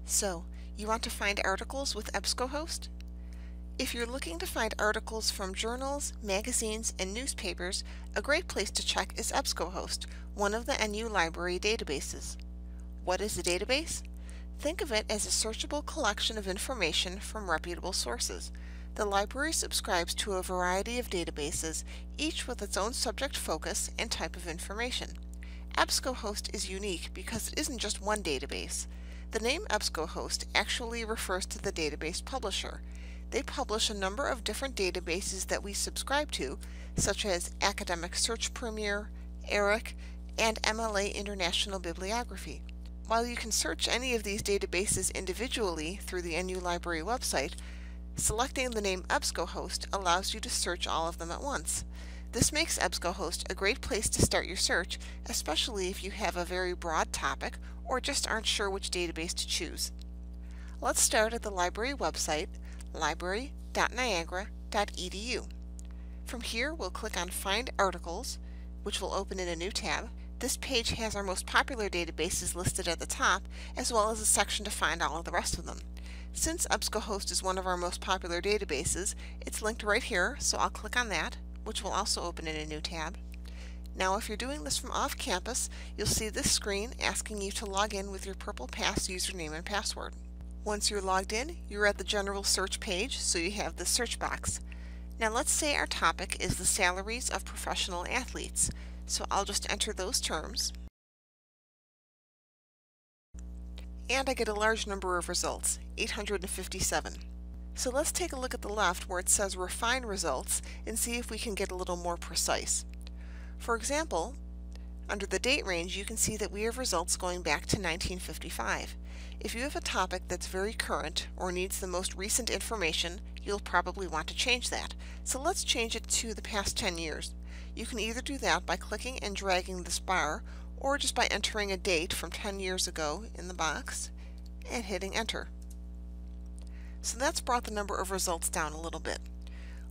So, you want to find articles with EBSCOhost? If you're looking to find articles from journals, magazines, and newspapers, a great place to check is EBSCOhost, one of the NU library databases. What is a database? Think of it as a searchable collection of information from reputable sources. The library subscribes to a variety of databases, each with its own subject focus and type of information. EBSCOhost is unique because it isn't just one database. The name EBSCOhost actually refers to the database publisher. They publish a number of different databases that we subscribe to, such as Academic Search Premier, ERIC, and MLA International Bibliography. While you can search any of these databases individually through the NU Library website, selecting the name EBSCOhost allows you to search all of them at once. This makes EBSCOhost a great place to start your search, especially if you have a very broad topic or just aren't sure which database to choose. Let's start at the library website, library.niagara.edu. From here, we'll click on Find Articles, which will open in a new tab. This page has our most popular databases listed at the top, as well as a section to find all of the rest of them. Since EBSCOhost is one of our most popular databases, it's linked right here, so I'll click on that, which will also open in a new tab. Now, if you're doing this from off campus, you'll see this screen asking you to log in with your Purple Pass username and password. Once you're logged in, you're at the general search page, so you have the search box. Now let's say our topic is the salaries of professional athletes, so I'll just enter those terms. And I get a large number of results, 857. So let's take a look at the left where it says Refine Results and see if we can get a little more precise. For example, under the date range you can see that we have results going back to 1955. If you have a topic that's very current or needs the most recent information, you'll probably want to change that. So let's change it to the past 10 years. You can either do that by clicking and dragging this bar, or just by entering a date from 10 years ago in the box and hitting enter. So that's brought the number of results down a little bit.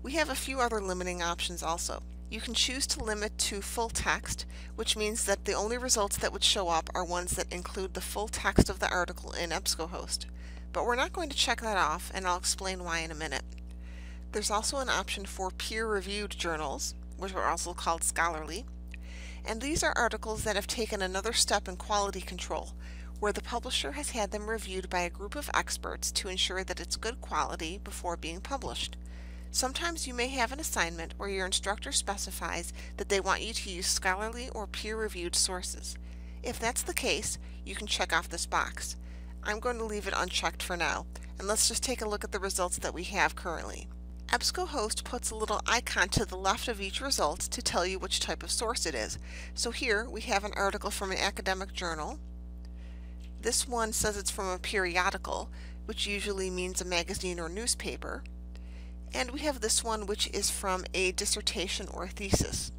We have a few other limiting options also. You can choose to limit to full text, which means that the only results that would show up are ones that include the full text of the article in EBSCOhost. But we're not going to check that off, and I'll explain why in a minute. There's also an option for peer-reviewed journals, which are also called scholarly. And these are articles that have taken another step in quality control, where the publisher has had them reviewed by a group of experts to ensure that it's good quality before being published. Sometimes you may have an assignment where your instructor specifies that they want you to use scholarly or peer-reviewed sources. If that's the case, you can check off this box. I'm going to leave it unchecked for now, and let's just take a look at the results that we have currently. EBSCOhost puts a little icon to the left of each result to tell you which type of source it is. So here we have an article from an academic journal. This one says it's from a periodical, which usually means a magazine or newspaper. And we have this one, which is from a dissertation or thesis.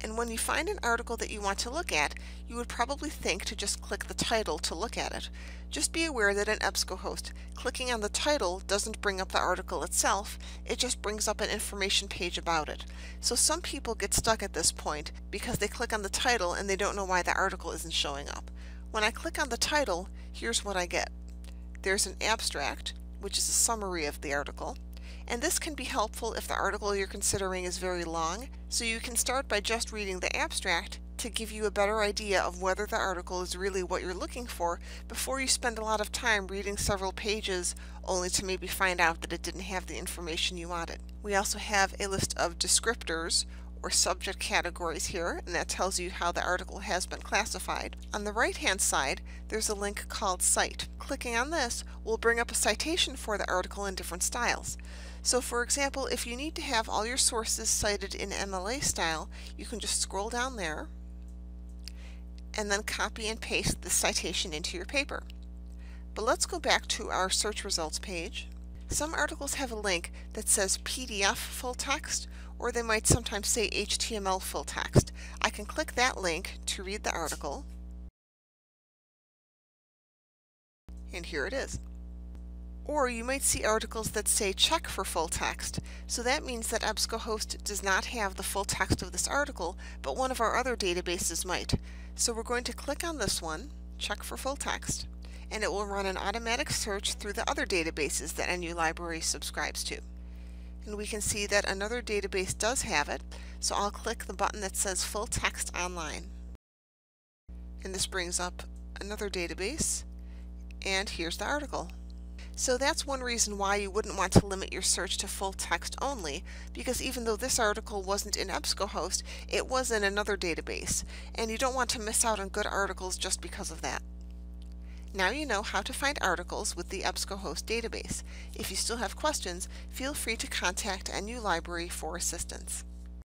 And when you find an article that you want to look at, you would probably think to just click the title to look at it. Just be aware that in EBSCOhost, clicking on the title doesn't bring up the article itself, it just brings up an information page about it. So some people get stuck at this point because they click on the title and they don't know why the article isn't showing up. When I click on the title, here's what I get. There's an abstract, which is a summary of the article, and this can be helpful if the article you're considering is very long, so you can start by just reading the abstract to give you a better idea of whether the article is really what you're looking for before you spend a lot of time reading several pages only to maybe find out that it didn't have the information you wanted. We also have a list of descriptors or subject categories here, and that tells you how the article has been classified. On the right hand side, there's a link called Cite. Clicking on this will bring up a citation for the article in different styles. So for example, if you need to have all your sources cited in MLA style, you can just scroll down there and then copy and paste the citation into your paper. But let's go back to our search results page. Some articles have a link that says PDF full text, or they might sometimes say HTML full text. I can click that link to read the article, and here it is. Or you might see articles that say check for full text, so that means that EBSCOhost does not have the full text of this article, but one of our other databases might. So we're going to click on this one, check for full text, and it will run an automatic search through the other databases that NU Library subscribes to. And we can see that another database does have it, so I'll click the button that says Full Text Online. And this brings up another database, and here's the article. So that's one reason why you wouldn't want to limit your search to full text only, because even though this article wasn't in EBSCOhost, it was in another database, and you don't want to miss out on good articles just because of that. Now you know how to find articles with the EBSCOhost database. If you still have questions, feel free to contact NU Library for assistance.